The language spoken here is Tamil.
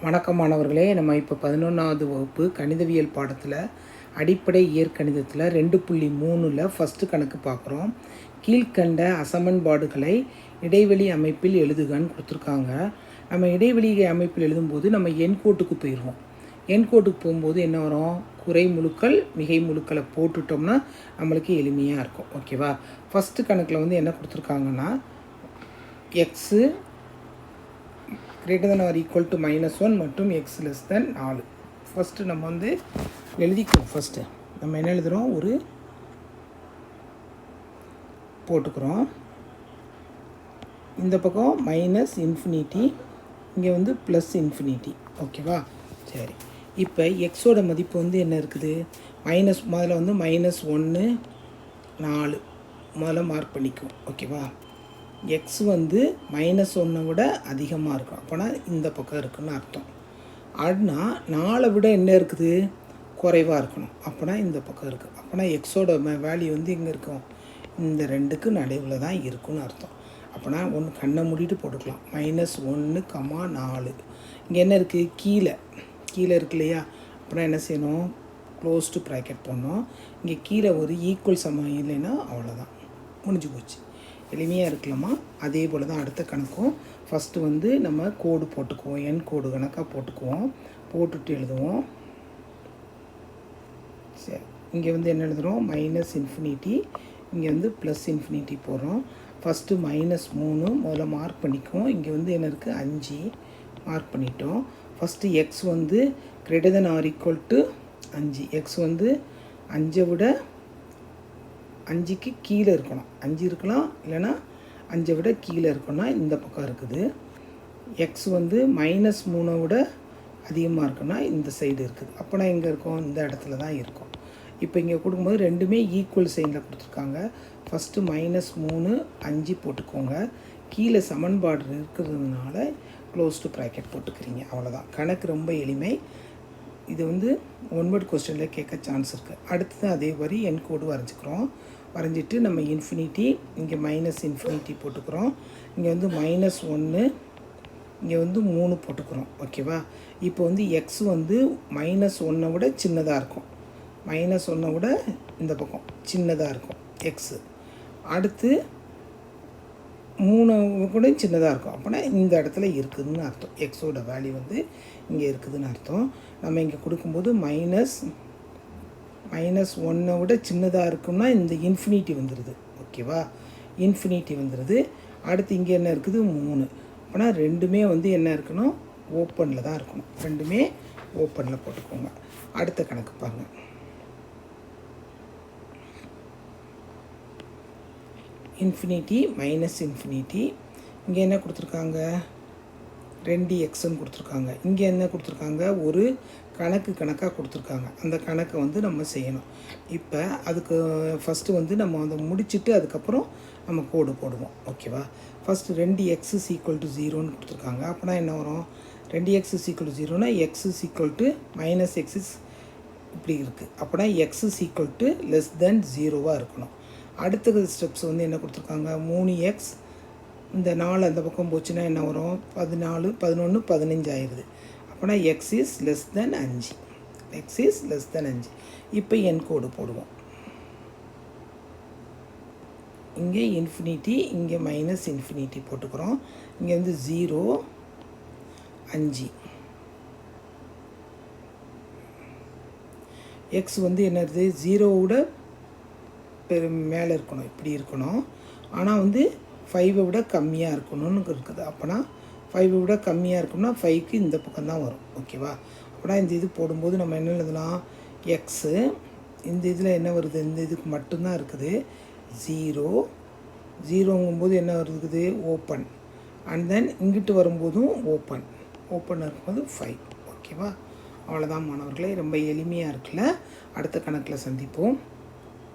வணக்கம் மாணவர்களே. நம்ம இப்போ 11வது வகுப்பு கணிதவியல் பாடத்தில் அடிப்படை இயற்கணிதத்தில் 2.3ல் ஃபஸ்ட்டு கணக்கு பார்க்குறோம். கீழ்கண்ட அசமன்பாடுகளை இடைவெளி அமைப்பில் எழுதுகன்னு கொடுத்துருக்காங்க. நம்ம இடைவெளி அமைப்பில் எழுதும்போது நம்ம எண்கோட்டுக்கு போயிடுவோம். எண்கோட்டுக்கு போகும்போது என்ன வரும்? குறை முழுக்கள் மிகை முழுக்களை போட்டுட்டோம்னா நம்மளுக்கு எளிமையாக இருக்கும். ஓகேவா? ஃபஸ்ட்டு கணக்கில் என்ன கொடுத்துருக்காங்கன்னா x greater than or equal to -1 மற்றும் x less than 4. ஃபஸ்ட்டு நம்ம எழுதிக்கிறோம். ஃபஸ்ட்டு நம்ம என்ன எழுதுகிறோம்? ஒரு போட்டுக்கிறோம். இந்த பக்கம் -∞, இங்கே +∞. ஓகேவா? சரி, இப்போ எக்ஸோட மதிப்பு என்ன இருக்குது? முதல்ல -1 4 முதல்ல மார்க் பண்ணிக்கும். ஓகேவா? எக்ஸ் -1 விட அதிகமாக இருக்கும், அப்போனா இந்த பக்கம் இருக்குதுன்னு அர்த்தம். அப்படின்னா 4 விட என்ன இருக்குது? குறைவாக இருக்கணும், அப்போனா இந்த பக்கம் இருக்குது. அப்போனா எக்ஸோட வேல்யூ எங்கே இருக்கும்? இந்த 2க்கு நடுவில் தான் இருக்குன்னு அர்த்தம். அப்போனா ஒன்று கண்ணை மூடிட்டு போட்டுக்கலாம். -1, 4. இங்கே என்ன இருக்குது? கீழே இருக்கு இல்லையா? அப்போனா என்ன செய்யணும்? க்ளோஸ்டு ப்ராக்கெட் போடணும். இங்கே கீழே ஒரு ஈக்குவல் சமம் இல்லைன்னா அவ்வளோதான், முடிஞ்சு போச்சு. எளிமையாக இருக்கலாமா? அதே போல் தான் அடுத்த கணக்கும். ஃபஸ்ட்டு நம்ம கோடு போட்டுக்குவோம், எண் கோடு கணக்காக போட்டுக்குவோம். போட்டுட்டு எழுதுவோம். சரி, இங்கே என்ன எழுதுகிறோம்? -∞, இங்கே +∞ போடுறோம். ஃபஸ்ட்டு -3 முதல்ல மார்க் பண்ணிக்குவோம். இங்கே என்ன இருக்குது? 5 மார்க் பண்ணிட்டோம். First X greater than or equal to 5. X 5 விட 5க்கு கீழே இருக்கணும். 5 இருக்கலாம், இல்லைனா 5 விட கீழே இருக்கணும்னா இந்த பக்கம் இருக்குது. எக்ஸ் -3 விட அதிகமாக இருக்குன்னா இந்த சைடு இருக்குது. அப்போனா எங்கே இருக்கும்? இந்த இடத்துல தான் இருக்கும். இப்போ இங்கே கொடுக்கும்போது ரெண்டுமே ஈக்குவல் சைனில் கொடுத்துருக்காங்க. ஃபஸ்ட்டு -3 5 போட்டுக்கோங்க. கீழே சமன்பாடு இருக்கிறதுனால க்ளோஸ்டு ப்ராக்கெட் போட்டுக்கிறீங்க. அவ்வளோதான். கணக்கு ரொம்ப எளிமை. இது 1 வேர்ட் கொஸ்டினில் கேட்க சான்ஸ் இருக்குது. அடுத்தது அதே மாதிரி என் கோடு வரைஞ்சிக்கிறோம். வரைஞ்சிட்டு நம்ம இன்ஃபினிட்டி, இங்கே -∞ போட்டுக்கிறோம். இங்கே -1, இங்கே 3 போட்டுக்கிறோம். ஓகேவா? இப்போ எக்ஸ் -1 விட சின்னதாக இருக்கும். -1 விட இந்த பக்கம் சின்னதாக இருக்கும் எக்ஸு. அடுத்து 3 கூட சின்னதாக இருக்கும். அப்போனா இந்த இடத்துல இருக்குதுன்னு அர்த்தம். எக்ஸோட வேல்யூ இங்கே இருக்குதுன்னு அர்த்தம். நம்ம இங்கே கொடுக்கும்போது -1 விட சின்னதாக இருக்கும்னா இந்த இன்ஃபினிட்டி வந்துடுது. ஓகேவா? இன்ஃபினிட்டி வந்துடுது. அடுத்து இங்கே என்ன இருக்குது? 3. அப்போனா ரெண்டுமே என்ன இருக்கணும்? ஓப்பனில் தான் இருக்கணும். ரெண்டுமே ஓப்பனில் போட்டுக்கோங்க. அடுத்த கணக்கு பாருங்கள். இன்ஃபினிட்டி -∞. இங்கே என்ன கொடுத்துருக்காங்க? 2xன்னு கொடுத்துருக்காங்க. இங்கே என்ன கொடுத்துருக்காங்க? ஒரு கணக்காக கொடுத்துருக்காங்க. அந்த கணக்கை நம்ம செய்யணும். இப்போ அதுக்கு ஃபஸ்ட்டு நம்ம முடிச்சுட்டு அதுக்கப்புறம் நம்ம கோடு போடுவோம். ஓகேவா? ஃபஸ்ட்டு 2x = 0ன்னு கொடுத்துருக்காங்க. அப்போனா என்ன வரும்? 2x = 0னா x -x இப்படி இருக்குது. அப்போனா x < (0) இருக்கணும். அடுத்த ஸ்டெப்ஸ் என்ன கொடுத்துருக்காங்க? 3x, இந்த 4 அந்த பக்கம் போச்சுன்னா என்ன வரும்? 14, 11, 15 ஆயிடுது. அப்போனா x < 5. x < 5. இப்போ என் கோடு போடுவோம். இங்கே இன்ஃபினிட்டி, இங்கே -∞ போட்டுக்கிறோம். இங்கே 0, 5. எக்ஸ் என்னது? 0 மேலே இருக்கணும், இப்படி இருக்கணும். ஆனால் 5 விட கம்மியாக இருக்கணும்னு இருக்குது. அப்போனா 5 விட கம்மியாக இருக்கும்னா 5க்கு இந்த பக்கம் தான் வரும். ஓகேவா? அப்போனா இந்த இது போடும்போது நம்ம என்ன எழுதலாம்? எக்ஸு இந்த இதில் என்ன வருது? இந்த இதுக்கு மட்டும்தான் இருக்குது 0. 0ங்கும்போது என்ன இருக்குது? ஓப்பன். அண்ட் தென் இங்கிட்டு வரும்போதும் ஓப்பன் இருக்கும்போது 5. ஓகேவா? அவ்வளோதான் மாணவர்களே. ரொம்ப எளிமையாக இருக்குல்ல? அடுத்த கணக்கில் சந்திப்போம்.